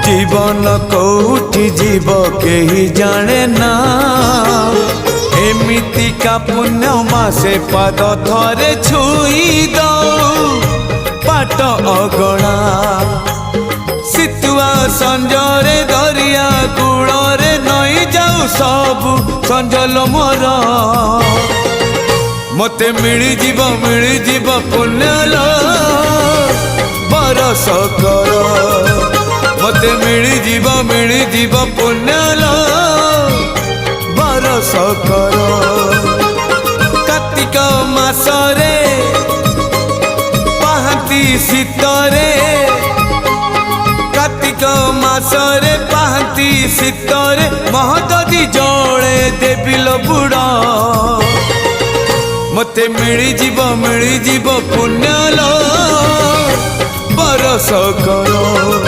जीवन कौटी जीव केही जाने ना एमिति का पुण्य मासे पाद थरे छुई दो पाट अगणा सितुआ संजरे दरिया कूଳରେ नई जाऊ सबु संजल मोर मते मिली जीव पुण्यल बरस कर मते मिली जीव पुण्यल बरस कर कार्तिक मासरे पाहांती शीतरे कार्तिक मासरे पाहांती शीतरे महददी जड़े देविल बुड़ा मते मिली जीव पुण्यल बरस कर।